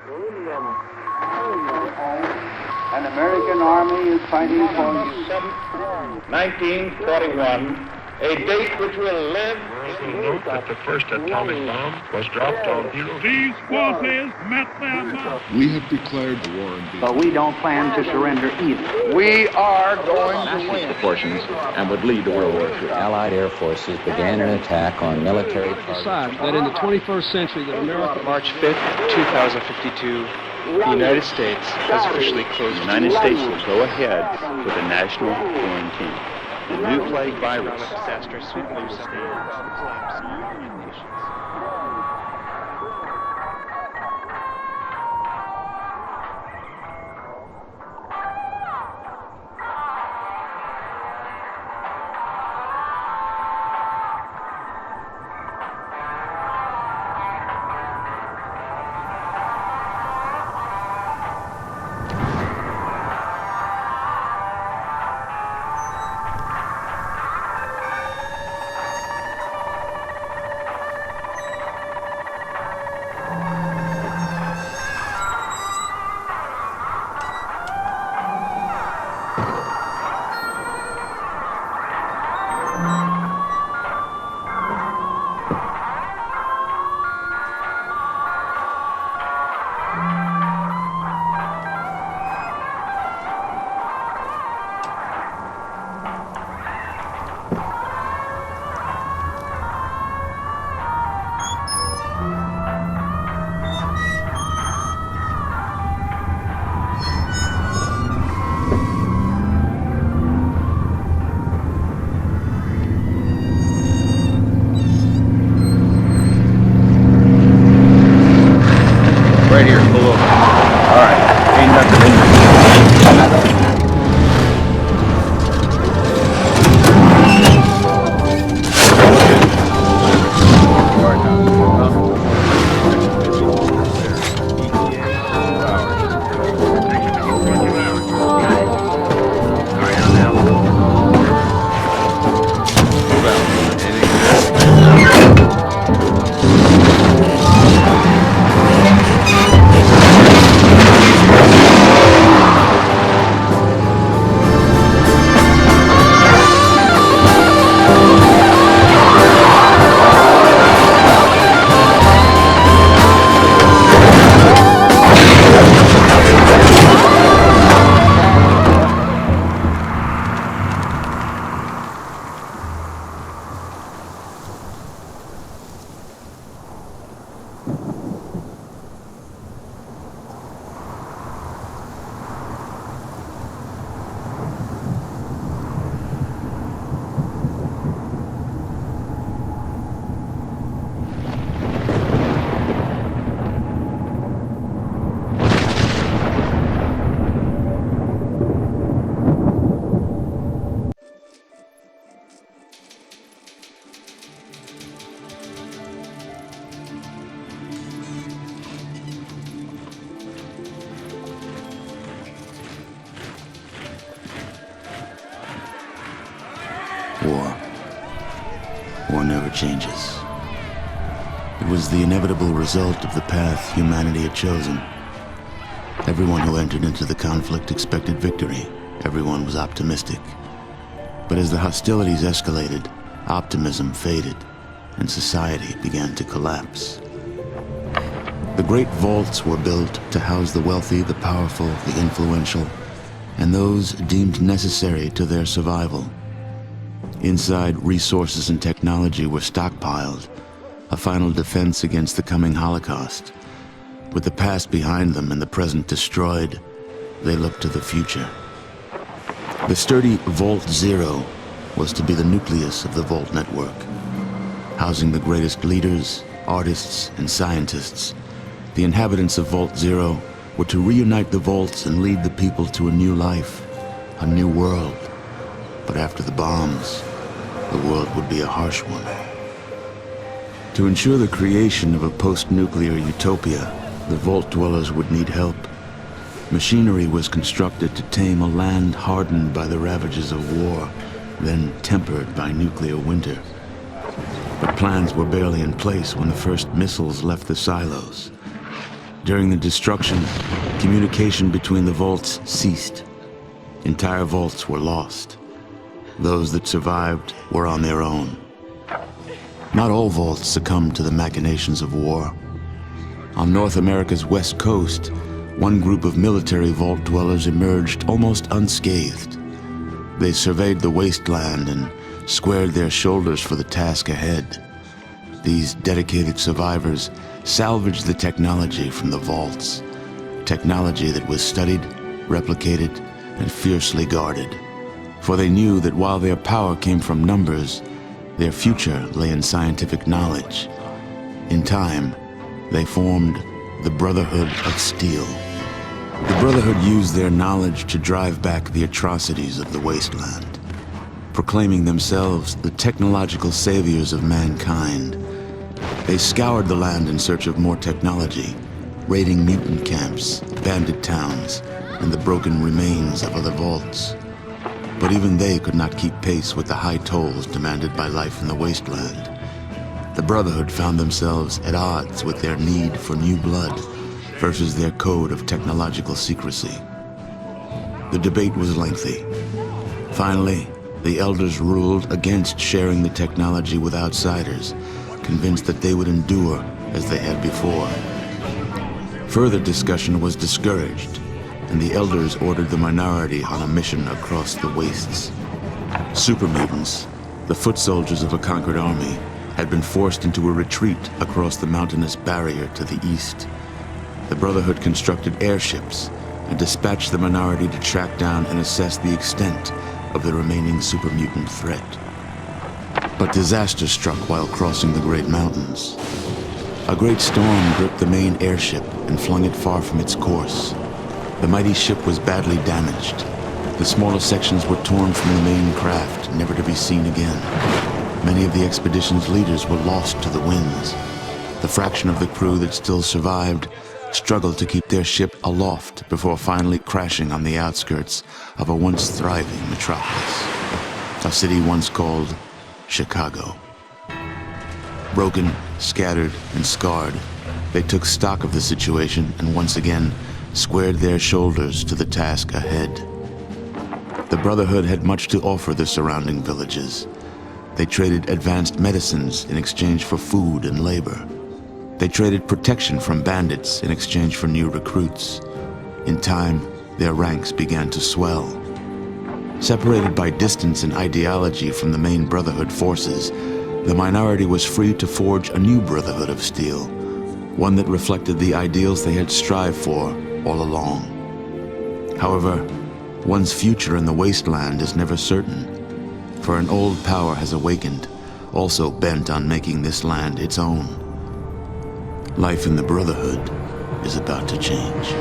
An American army is fighting for you. 1941, a date which will live. Note that the first atomic bomb was dropped on Hiroshima. These forces met their mark. We have declared the war in Vietnam. But we don't plan to surrender either. We are going to win. Proportions and would lead to World War III. Allied air forces began an attack on military targets. Decide that in the 21st century that America... March 5th, 2052, the United States has officially closed. The United States will go ahead with a national quarantine. The new plague virus. Disaster sweeping stands. Right here, pull over. All right, ain't nothing in there. War never changes. It was the inevitable result of the path humanity had chosen. Everyone who entered into the conflict expected victory. Everyone was optimistic. But as the hostilities escalated, optimism faded, and society began to collapse. The great vaults were built to house the wealthy, the powerful, the influential, and those deemed necessary to their survival. Inside, resources and technology were stockpiled, a final defense against the coming Holocaust. With the past behind them and the present destroyed, they looked to the future. The sturdy Vault Zero was to be the nucleus of the Vault network, housing the greatest leaders, artists, and scientists. The inhabitants of Vault Zero were to reunite the vaults and lead the people to a new life, a new world. But after the bombs, the world would be a harsh one. To ensure the creation of a post-nuclear utopia, the Vault dwellers would need help. Machinery was constructed to tame a land hardened by the ravages of war, then tempered by nuclear winter. But plans were barely in place when the first missiles left the silos. During the destruction, communication between the vaults ceased. Entire vaults were lost. Those that survived were on their own. Not all vaults succumbed to the machinations of war. On North America's west coast, one group of military vault dwellers emerged almost unscathed. They surveyed the wasteland and squared their shoulders for the task ahead. These dedicated survivors salvaged the technology from the vaults, technology that was studied, replicated, and fiercely guarded. For they knew that while their power came from numbers, their future lay in scientific knowledge. In time, they formed the Brotherhood of Steel. The Brotherhood used their knowledge to drive back the atrocities of the wasteland, proclaiming themselves the technological saviors of mankind. They scoured the land in search of more technology, raiding mutant camps, bandit towns, and the broken remains of other vaults. But even they could not keep pace with the high tolls demanded by life in the wasteland. The Brotherhood found themselves at odds with their need for new blood versus their code of technological secrecy. The debate was lengthy. Finally, the elders ruled against sharing the technology with outsiders, convinced that they would endure as they had before. Further discussion was discouraged, and the elders ordered the minority on a mission across the wastes. Super mutants, the foot soldiers of a conquered army, had been forced into a retreat across the mountainous barrier to the east. The Brotherhood constructed airships and dispatched the minority to track down and assess the extent of the remaining super mutant threat. But disaster struck while crossing the Great Mountains. A great storm gripped the main airship and flung it far from its course. The mighty ship was badly damaged. The smaller sections were torn from the main craft, never to be seen again. Many of the expedition's leaders were lost to the winds. The fraction of the crew that still survived struggled to keep their ship aloft before finally crashing on the outskirts of a once thriving metropolis, a city once called Chicago. Broken, scattered, and scarred, they took stock of the situation and once again squared their shoulders to the task ahead. The Brotherhood had much to offer the surrounding villages. They traded advanced medicines in exchange for food and labor. They traded protection from bandits in exchange for new recruits. In time, their ranks began to swell. Separated by distance and ideology from the main Brotherhood forces, the minority was free to forge a new Brotherhood of Steel, one that reflected the ideals they had strived for all along. However, one's future in the wasteland is never certain, for an old power has awakened, also bent on making this land its own. Life in the Brotherhood is about to change.